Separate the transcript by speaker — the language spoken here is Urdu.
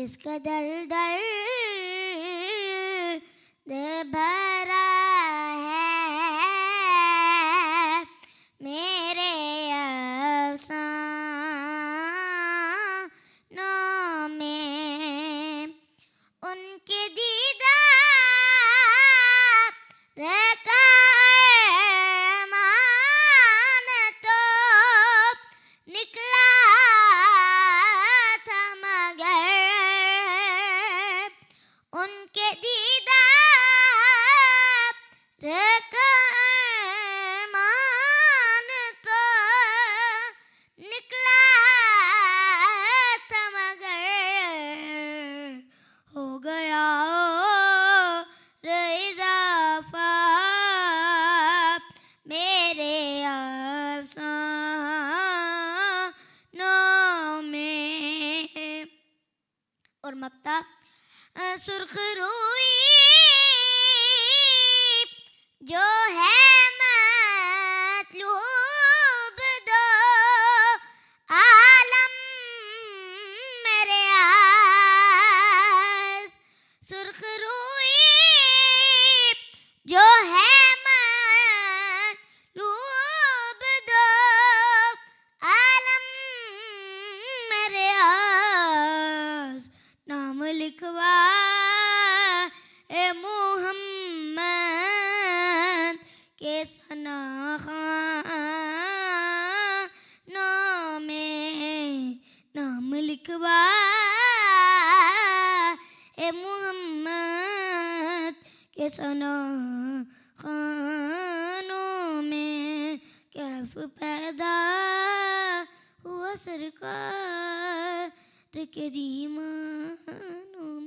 Speaker 1: کس قدر درد بھرا ہے میرے افسانوں میں، ان کے دیدار کا ارمان تو نکلا تھا، مگر ان کے دیدار کا ارمان تو نکلا تھا، مگر ہو گیا اور اضافہ میرے افسانوں میں۔ اور مقطع سرخ روئی جو ہے مطلوب دو عالم میرے آس، سرخ روئی جو ہے مطلوب دو عالم میرے آس، نام لکھوا اے محمد کے ثناخوانوں میں، نام لکھوا اے محمد کے ثناخوانوں میں، کیف پیدا ہوا سرکار کے دیوانوں میں۔